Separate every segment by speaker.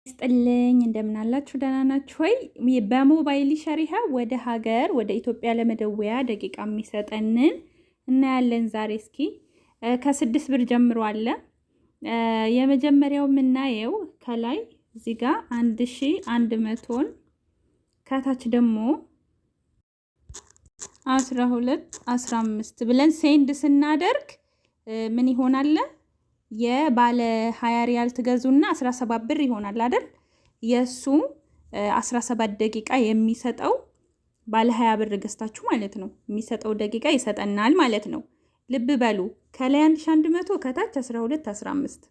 Speaker 1: ስጥልኝ እንደምን አላችሁ? ደህና ናችሁ ወይ? በሞባይል ሸሪሃ ወደ ሀገር ወደ ኢትዮጵያ ለመደወያ ደቂቃ የሚሰጠንን እናያለን ዛሬ። እስኪ ከ6 ብር ጀምሮ አለ። የመጀመሪያው የምናየው ከላይ እዚህ ጋር 1100ን ከታች ደግሞ 1215 ብለን ሴንድ ስናደርግ ምን ይሆናል? የባለ 20 ሪያል ትገዙና 17 ብር ይሆናል አይደል? የሱ 17 ደቂቃ የሚሰጠው ባለ 20 ብር ገዝታችሁ ማለት ነው የሚሰጠው ደቂቃ ይሰጠናል ማለት ነው። ልብ በሉ ከላይ 1100 ከታች 1215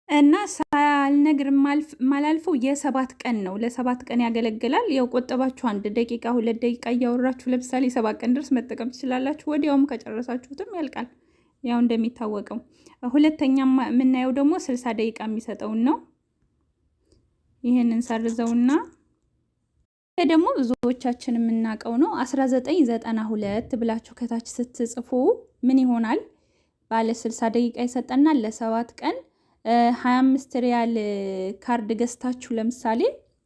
Speaker 1: እና ሳልነግር ማላልፈው የ7 ቀን ነው። ለ7 ቀን ያገለግላል። ያው ቆጠባችሁ 1 ደቂቃ 2 ደቂቃ እያወራችሁ ለምሳሌ 7 ቀን ድረስ መጠቀም ትችላላችሁ። ወዲያውም ከጨረሳችሁትም ያልቃል። ያው እንደሚታወቀው ሁለተኛ የምናየው ደግሞ 60 ደቂቃ የሚሰጠውን ነው። ይሄንን ሰርዘውና ይሄ ደግሞ ብዙዎቻችን የምናውቀው ነው። 1992 ብላችሁ ከታች ስትጽፉ ምን ይሆናል? ባለ 60 ደቂቃ ይሰጠናል ለ7 ቀን 25 ሪያል ካርድ ገዝታችሁ ለምሳሌ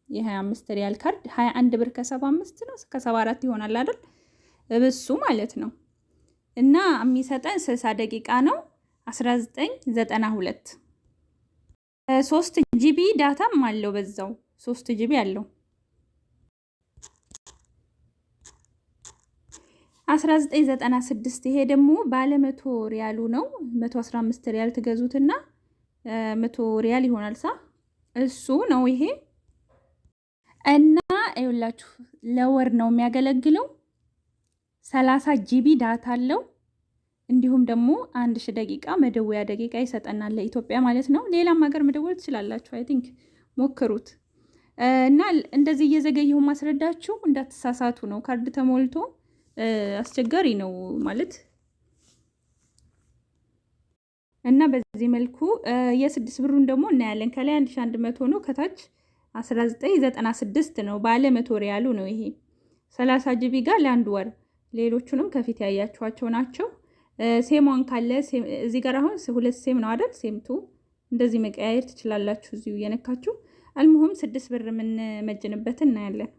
Speaker 1: የ25 ሪያል ካርድ 21 ብር ከ75 ነው ከ74 ይሆናል አይደል? እብሱ ማለት ነው። እና የሚሰጠን 60 ደቂቃ ነው። 1992 3 ጂቢ ዳታም አለው በዛው 3 ጂቢ አለው። 1996 ይሄ ደግሞ ባለ 100 ሪያሉ ነው። 115 ሪያል ትገዙትና 100 ሪያል ይሆናል እሱ ነው ይሄ። እና አይውላችሁ ለወር ነው የሚያገለግለው። 30 ጂቢ ዳታ አለው። እንዲሁም ደግሞ 1000 ደቂቃ መደወያ ደቂቃ ይሰጠናል ለኢትዮጵያ ማለት ነው። ሌላም ሀገር መደወል ትችላላችሁ። አይ ቲንክ ሞክሩት። እና እንደዚህ እየዘገየሁ ማስረዳችሁ እንዳትሳሳቱ ነው። ካርድ ተሞልቶ አስቸጋሪ ነው ማለት እና በዚህ መልኩ የ6 ብሩን ደግሞ እናያለን። ከላይ 1100 ነው ከታች 1996 ነው። ባለ 100 ሪያሉ ነው ይሄ 30 ጂቢ ጋር ለአንድ ወር። ሌሎቹንም ከፊት ያያችኋቸው ናቸው። ሴሟን ካለ እዚህ ጋር አሁን 2 ሴም ነው አይደል? ሴምቱ እንደዚህ መቀያየር ትችላላችሁ እዚሁ እየነካችሁ። አልሙሁም 6 ብር የምንመጅንበት እናያለን።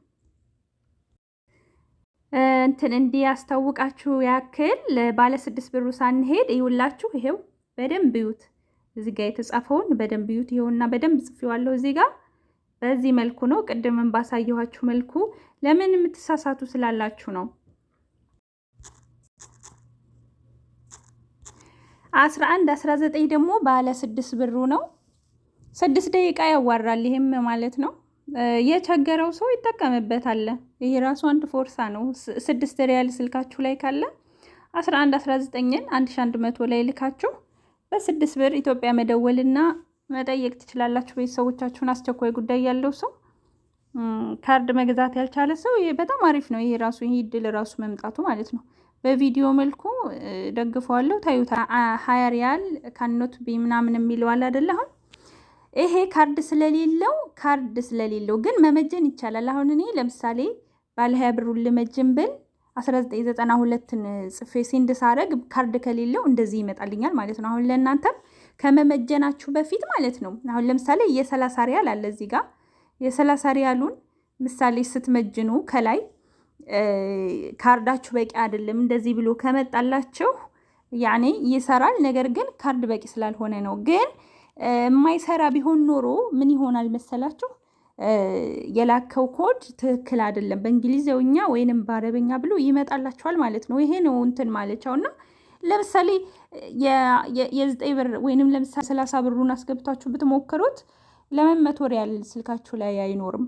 Speaker 1: እንትን እንዲያስታውቃችሁ ያክል ባለ 6 ብሩ ሳንሄድ ይውላችሁ። ይሄው በደንብ ይዩት። እዚህ ጋር የተጻፈውን በደንብ ይዩት። ይሄውና በደንብ ጽፌዋለሁ እዚህ ጋር። በዚህ መልኩ ነው ቅድምም ባሳየኋችሁ መልኩ። ለምን የምትሳሳቱ ስላላችሁ ነው። 19 ደግሞ ባለ 6 ብሩ ነው። 6 ደቂቃ ያዋራል። ይሄም ማለት ነው የቸገረው ሰው ይጠቀምበታል። ይሄ ራሱ አንድ ፎርሳ ነው። 6 ሪያል ስልካችሁ ላይ ካለ 19ን 1100 ላይ ልካችሁ በ6 ብር ኢትዮጵያ መደወልና መጠየቅ ትችላላችሁ። ቤተሰቦቻችሁን አስቸኳይ ጉዳይ ያለው ሰው ካርድ መግዛት ያልቻለ ሰው በጣም አሪፍ ነው። ይሄ ራሱ ይሄ እድል ራሱ መምጣቱ ማለት ነው። በቪዲዮ መልኩ ደግፈዋለሁ ታዩታ። 20 ሪያል ካኖት ምናምን የሚለው አለ አይደል? አሁን ይሄ ካርድ ስለሌለው ግን መመጀን ይቻላል። አሁን እኔ ለምሳሌ ባለ 20 ብሩን ልመጅን ብል 1992ን ጽፌ ሴንድ ሳረግ ካርድ ከሌለው እንደዚህ ይመጣልኛል ማለት ነው። አሁን ለእናንተም ከመመጀናችሁ በፊት ማለት ነው። አሁን ለምሳሌ የ30 ሪያል አለ እዚህ ጋር። የ30 ሪያሉን ምሳሌ ስትመጅኑ ከላይ ካርዳችሁ በቂ አይደለም እንደዚህ ብሎ ከመጣላችሁ ያኔ ይሰራል። ነገር ግን ካርድ በቂ ስላልሆነ ነው። ግን የማይሰራ ቢሆን ኖሮ ምን ይሆናል መሰላችሁ? የላከው ኮድ ትክክል አይደለም በእንግሊዘኛ ወይንም በአረበኛ ብሎ ይመጣላችኋል ማለት ነው። ይሄ ነው እንትን ማለቻውና ለምሳሌ የ9 ብር ወይንም ለምሳሌ 30 ብሩን አስገብታችሁ ብትሞክሩት ለምን 100 ሪያል ስልካችሁ ላይ አይኖርም?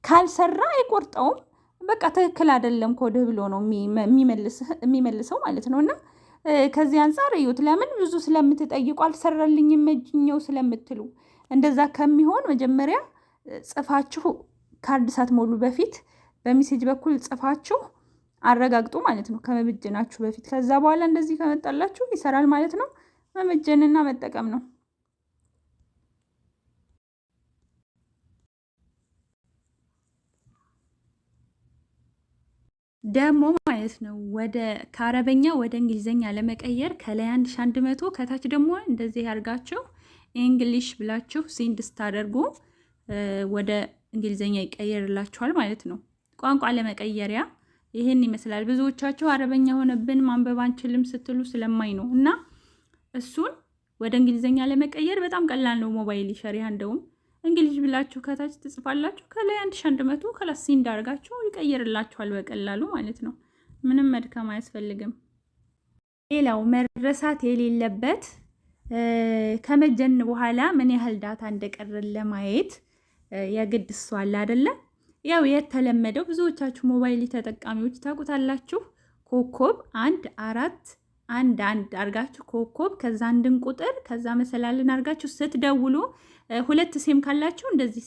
Speaker 1: ካልሰራ አይቆርጠውም። በቃ ትክክል አይደለም ኮድህ ብሎ ነው የሚመልሰው ማለት ነውና ከዚህ አንፃር እዩት። ለምን ብዙ ስለምትጠይቁ አልሰራልኝም መጅኘው ስለምትሉ እንደዛ ከሚሆን መጀመሪያ ጽፋችሁ ካርድ ሳትሞሉ በፊት በሜሴጅ በኩል ጽፋችሁ አረጋግጡ ማለት ነው ከመመጀናችሁ በፊት። ከዛ በኋላ እንደዚህ ከመጣላችሁ ይሰራል ማለት ነው። መመጀንና መጠቀም ነው። ደግሞ ማለት ነው ወደ ከአረበኛ ወደ እንግሊዘኛ ለመቀየር ከላይ 1100 ከታች ደግሞ እንደዚህ ያርጋችሁ እንግሊሽ ብላችሁ ሴንድ ስታደርጉ ወደ እንግሊዘኛ ይቀየርላችኋል ማለት ነው። ቋንቋ ለመቀየሪያ ይህን ይመስላል። ብዙዎቻችሁ አረበኛ ሆነብን ማንበብ አንችልም ስትሉ ስለማይ ነው። እና እሱን ወደ እንግሊዘኛ ለመቀየር በጣም ቀላል ነው። ሞባይል ሸሪሃ እንደውም እንግሊዝ ብላችሁ ከታች ትጽፋላችሁ፣ ከላይ 1100 ከላስ እንዳርጋችሁ ይቀየርላችኋል በቀላሉ ማለት ነው። ምንም መድከም አያስፈልግም። ሌላው መረሳት የሌለበት ከመጀን በኋላ ምን ያህል ዳታ እንደቀረን ለማየት የግድ እሱ አለ አይደለ? ያው የተለመደው ብዙዎቻችሁ ሞባይል ተጠቃሚዎች ታውቁታላችሁ። ኮከብ 141 አርጋችሁ ኮከብ ከዛ አንድን ቁጥር ከዛ መሰላልን አርጋችሁ ስትደውሉ 2 ሴም ካላችሁ እንደዚህ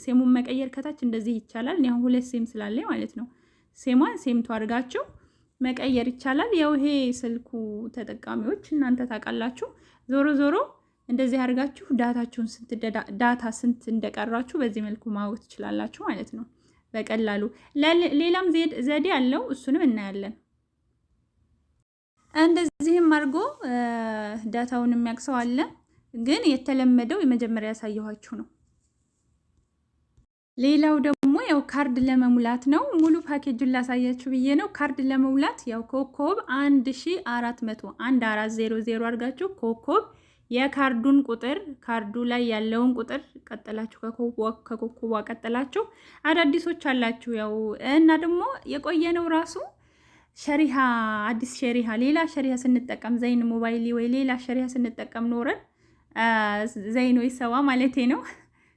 Speaker 1: ሴሙን መቀየር ከታች እንደዚህ ይቻላል። ያው 2 ሴም ስላለኝ ማለት ነው። ሴሟን ሴምቱ አርጋችሁ መቀየር ይቻላል። ያው ይሄ ስልኩ ተጠቃሚዎች እናንተ ታውቃላችሁ። ዞሮ ዞሮ እንደዚህ አድርጋችሁ ዳታ ስንት እንደቀራችሁ በዚህ መልኩ ማወቅ ትችላላችሁ ማለት ነው በቀላሉ። ሌላም ዘዴ አለው፣ እሱንም እናያለን። እንደዚህም አድርጎ ዳታውን የሚያቅሰው አለ፣ ግን የተለመደው የመጀመሪያ ያሳየኋችሁ ነው። ሌላው ደግሞ ያው ካርድ ለመሙላት ነው። ሙሉ ፓኬጁን ላሳያችሁ ብዬ ነው። ካርድ ለመሙላት ያው ኮከብ 1400 አድርጋችሁ ኮከብ የካርዱን ቁጥር ካርዱ ላይ ያለውን ቁጥር ቀጠላችሁ፣ ከኮከቧ ቀጠላችሁ። አዳዲሶች አላችሁ ያው እና ደግሞ የቆየነው ራሱ ሸሪሃ አዲስ ሸሪሃ ሌላ ሸሪሃ ስንጠቀም ዘይን ሞባይል ወይ ሌላ ሸሪሃ ስንጠቀም ኖረን ዘይን ወይ ሰዋ ማለቴ ነው።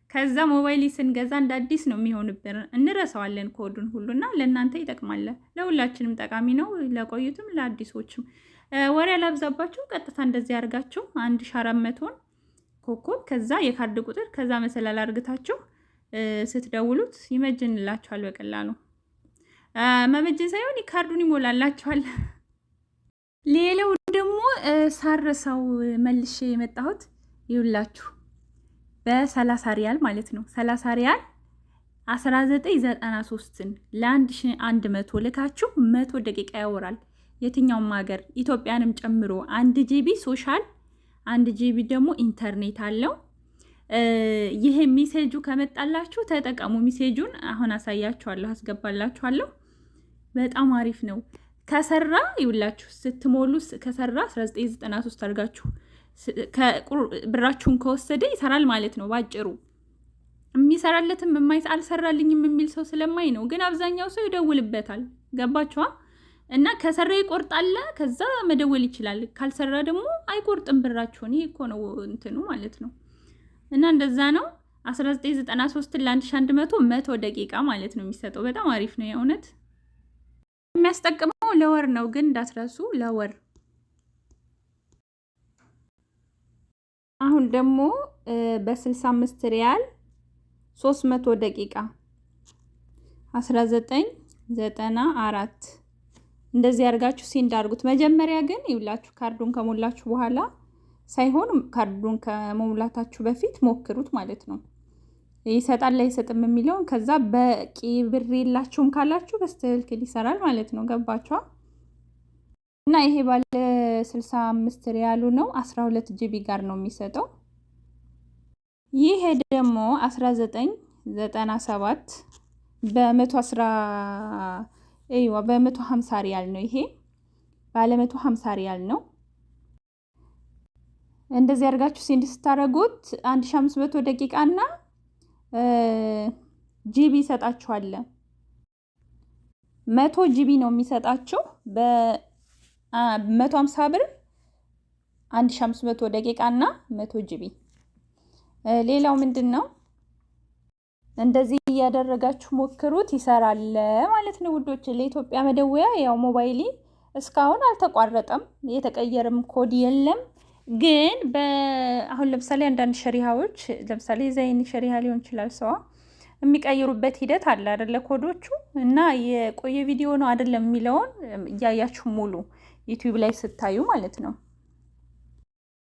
Speaker 1: ከዛ ሞባይል ስንገዛ እንደ አዲስ ነው የሚሆንብን፣ እንረሳዋለን ኮዱን ሁሉና ለእናንተ ይጠቅማል። ለሁላችንም ጠቃሚ ነው፣ ለቆዩትም ለአዲሶችም። ወሬ አላብዛባችሁ፣ ቀጥታ እንደዚህ አድርጋችሁ 1400ን ኮከብ ከዛ የካርድ ቁጥር ከዛ መሰላል አድርጋችሁ ስትደውሉት ይመጅንላችኋል በቀላሉ። መመጅን ሳይሆን ካርዱን ይሞላላችኋል። ሌላው ደግሞ ሳረሳው መልሼ የመጣሁት ይውላችሁ በ30 ሪያል ማለት ነው። 30 ሪያል 1993ን ለ1100 ልካችሁ 100 ደቂቃ ያወራል። የትኛውም ሀገር ኢትዮጵያንም ጨምሮ 1 ጂቢ ሶሻል 1 ጂቢ ደግሞ ኢንተርኔት አለው። ይሄ ሜሴጁ ከመጣላችሁ ተጠቀሙ። ሜሴጁን አሁን አሳያችኋለሁ፣ አስገባላችኋለሁ። በጣም አሪፍ ነው። ከሰራ ይውላችሁ ስትሞሉ ከሰራ 1993 አድርጋችሁ ብራችሁን ከወሰደ ይሰራል ማለት ነው። ባጭሩ የሚሰራለትም አልሰራልኝም የሚል ሰው ስለማይ ነው። ግን አብዛኛው ሰው ይደውልበታል። ገባችኋ? እና ከሰራ ይቆርጣል፣ ከዛ መደወል ይችላል። ካልሰራ ደግሞ አይቆርጥም ብራችሁን። ይሄ እኮ ነው እንትኑ ማለት ነው። እና እንደዛ ነው። 1993 ለ1100 100 ደቂቃ ማለት ነው የሚሰጠው። በጣም አሪፍ ነው የእውነት። የሚያስጠቅመው ለወር ነው፣ ግን እንዳትረሱ ለወር። አሁን ደግሞ በ65 ሪያል 300 ደቂቃ 1994 እንደዚህ አድርጋችሁ ሴንድ አድርጉት። መጀመሪያ ግን ይውላችሁ ካርዱን ከሞላችሁ በኋላ ሳይሆን ካርዱን ከመሙላታችሁ በፊት ሞክሩት ማለት ነው። ይሰጣል አይሰጥም የሚለውን ከዛ በቂ ብር የላችሁም ካላችሁ በስትክክል ይሰራል ማለት ነው። ገባችኋ? እና ይሄ ባለ 65 ሪያሉ ነው 12 ጂቢ ጋር ነው የሚሰጠው። ይሄ ደግሞ 1997 በ150 ሪያል ነው። ይሄ ባለ 150 ሪያል ነው። እንደዚህ አድርጋችሁ ሴንድ ስታረጉት 1500 ደቂቃ እና ጂቢ ይሰጣችኋል። 100 ጂቢ ነው የሚሰጣችሁ በ150 ብር 1500 ደቂቃ እና 100 ጂቢ። ሌላው ምንድነው? እንደዚህ እያደረጋችሁ ሞክሩት፣ ይሰራል ማለት ነው ውዶች። ለኢትዮጵያ መደወያ ያው ሞባይሊ እስካሁን አልተቋረጠም፣ የተቀየረም ኮድ የለም። ግን አሁን ለምሳሌ አንዳንድ ሸሪሃዎች ለምሳሌ ዘይን ሸሪሃ ሊሆን ይችላል ሰው የሚቀይሩበት ሂደት አለ አይደለ? ኮዶቹ እና የቆየ ቪዲዮ ነው አይደለም የሚለውን እያያችሁ ሙሉ ዩቲዩብ ላይ ስታዩ ማለት ነው።